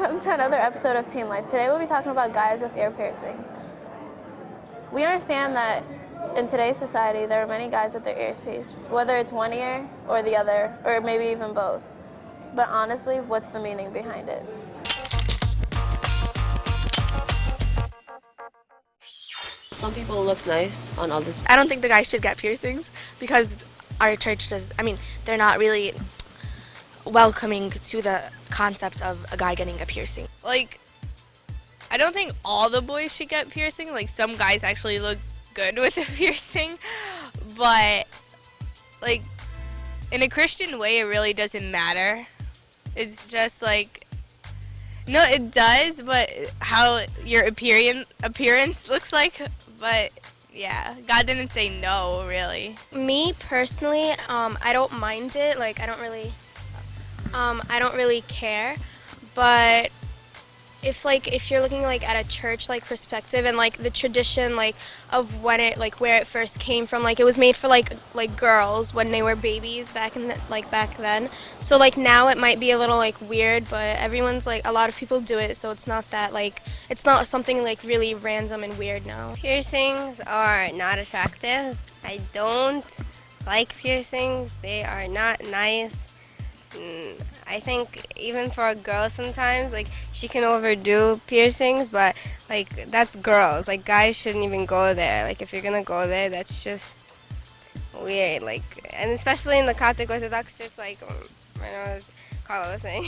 welcome to another episode of Teen Life. Today we'll be talking about guys with ear piercings. We understand that in today's society there are many guys with their ears pierced, whether it's one ear or the other, or maybe even both. But honestly, what's the meaning behind it? Some people look nice on others. I don't think the guys should get piercings because our church they're not really welcoming to the concept of a guy getting a piercing. Like, I don't think all the boys should get piercing. Like, some guys actually look good with a piercing, but like in a Christian way it really doesn't matter. It's just like, no, it does, but how your appearance looks like. But yeah, God didn't say no, really. Me personally, I don't mind it. Like, I don't really care. But if you're looking like at a church like perspective and like the tradition like of when it like where it first came from, like it was made for like girls when they were babies back then. So like now it might be a little like weird, but everyone's like, a lot of people do it, so it's not that like, it's not something like really random and weird now. Piercings are not attractive. I don't like piercings. They are not nice. I think even for a girl sometimes, like, she can overdo piercings, but like that's girls. Like, guys shouldn't even go there. Like, if you're gonna go there, that's just weird. Like, and especially in the Catholic Orthodox Church, like I know as Carla was saying,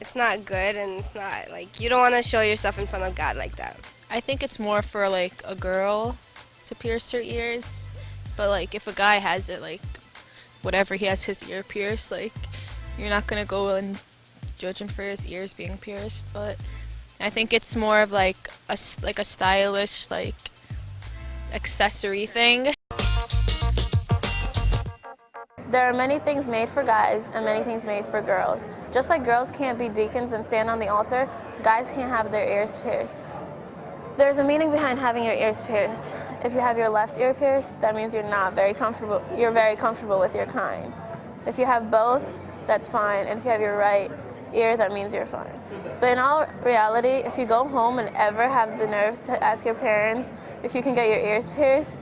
it's not good, and it's not like, you don't want to show yourself in front of God like that. I think it's more for like a girl to pierce her ears, but like if a guy has it, like whatever, he has his ear pierced, like you're not gonna go and judge him for his ears being pierced. But I think it's more of like a stylish like accessory thing. There are many things made for guys and many things made for girls. Just like girls can't be deacons and stand on the altar, guys can't have their ears pierced. There's a meaning behind having your ears pierced. If you have your left ear pierced, that means you're not very comfortable. You're very comfortable with your kind. If you have both, that's fine. And if you have your right ear, that means you're fine. But in all reality, if you go home and ever have the nerves to ask your parents if you can get your ears pierced,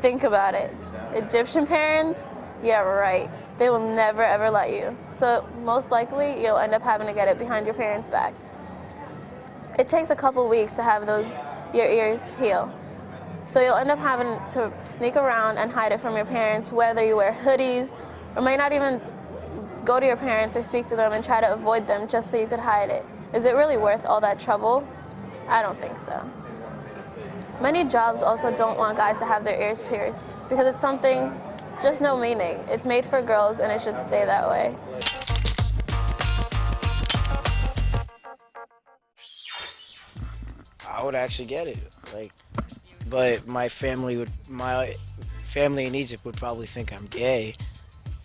think about it. Egyptian parents, yeah, right. They will never ever let you. So most likely, you'll end up having to get it behind your parents' back. It takes a couple weeks to have your ears heal. So you'll end up having to sneak around and hide it from your parents, whether you wear hoodies or may not even go to your parents or speak to them and try to avoid them just so you could hide it. Is it really worth all that trouble? I don't think so. Many jobs also don't want guys to have their ears pierced because it's something, just no meaning. It's made for girls and it should stay that way. I would actually get it, like, but my family in Egypt would probably think I'm gay,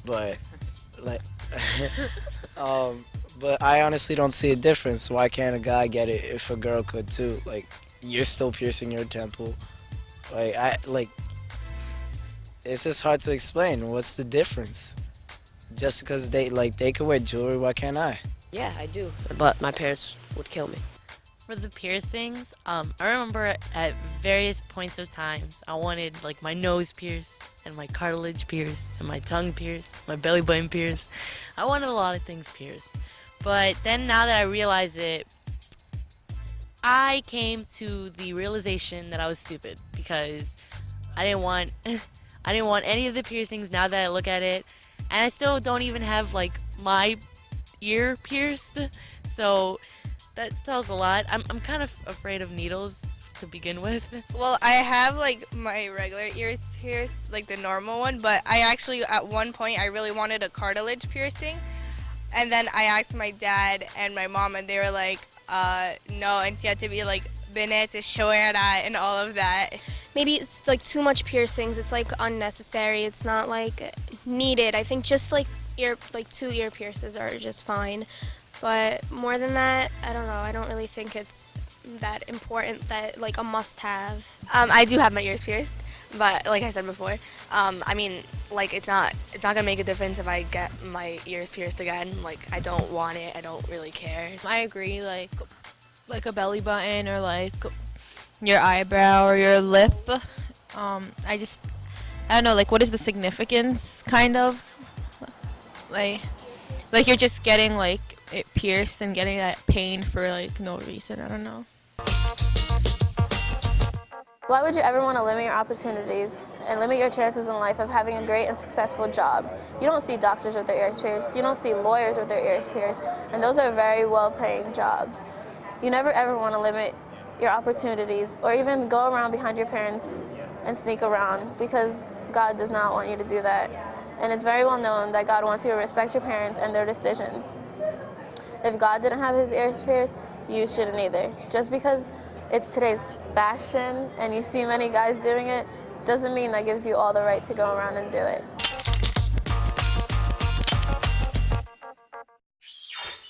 but like, but I honestly don't see a difference. Why can't a guy get it if a girl could too? Like, you're still piercing your temple. Like, it's just hard to explain. What's the difference? Just because they could wear jewelry, why can't I? Yeah, I do, but my parents would kill me. For the piercings, I remember at various points of time, I wanted like my nose pierced and my cartilage pierced and my tongue pierced, my belly button pierced. I wanted a lot of things pierced. But then now that I realize it, I came to the realization that I was stupid because I didn't want any of the piercings now that I look at it, and I still don't even have like my ear pierced. So that tells a lot. I'm kind of afraid of needles to begin with. Well, I have like my regular ears pierced, like the normal one, but I actually at one point I really wanted a cartilage piercing, and then I asked my dad and my mom, and they were like, no, and you have to be like Bene Teshuera and all of that. Maybe it's like too much piercings. It's like unnecessary. It's not like needed. I think just like 2 ear pierces are just fine. But more than that, I don't know. I don't really think it's that important, that like a must-have. I do have my ears pierced. But like I said before, I mean, like it's not gonna make a difference if I get my ears pierced again. Like I don't want it. I don't really care. I agree, like a belly button or like your eyebrow or your lip. I don't know, like what is the significance, kind of? Like you're just getting like it pierced and getting that pain for like no reason. I don't know. Why would you ever want to limit your opportunities and limit your chances in life of having a great and successful job? You don't see doctors with their ears pierced. You don't see lawyers with their ears pierced. And those are very well-paying jobs. You never ever want to limit your opportunities or even go around behind your parents and sneak around, because God does not want you to do that. And it's very well known that God wants you to respect your parents and their decisions. If God didn't have his ears pierced, you shouldn't either. Just because it's today's fashion and you see many guys doing it, doesn't mean that gives you all the right to go around and do it.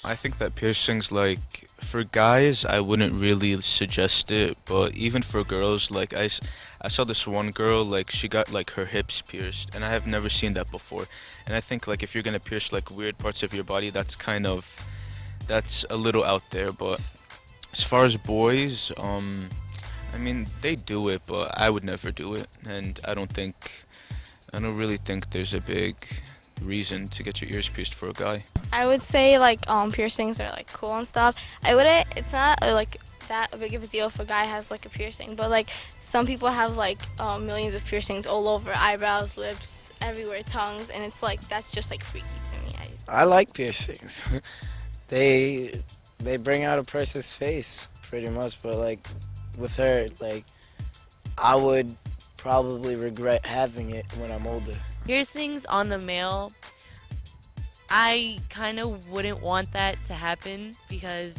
I think that piercings, like, for guys, I wouldn't really suggest it, but even for girls, like, I saw this one girl, like, she got, like, her hips pierced, and I have never seen that before. And I think, like, if you're gonna pierce, like, weird parts of your body, that's a little out there. But as far as boys, I mean, they do it, but I would never do it, and I don't really think there's a big reason to get your ears pierced for a guy. I would say like piercings are like cool and stuff. It's not like that big of a deal if a guy has like a piercing, but like some people have like millions of piercings all over, eyebrows, lips, everywhere, tongues, and it's like that's just like freaky to me. I like piercings. they bring out a person's face pretty much, but like with her, like I would probably regret having it when I'm older. Piercings on the male, I kind of wouldn't want that to happen, because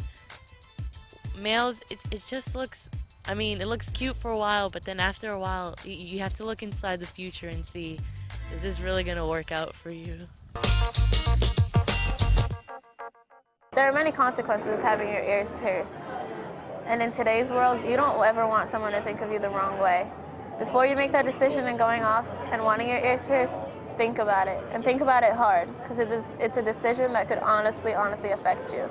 males, it just looks, I mean, it looks cute for a while, but then after a while, you have to look inside the future and see, is this really going to work out for you? There are many consequences with having your ears pierced. And in today's world, you don't ever want someone to think of you the wrong way. Before you make that decision and going off and wanting your ears pierced, think about it. And think about it hard, because it's a decision that could honestly affect you.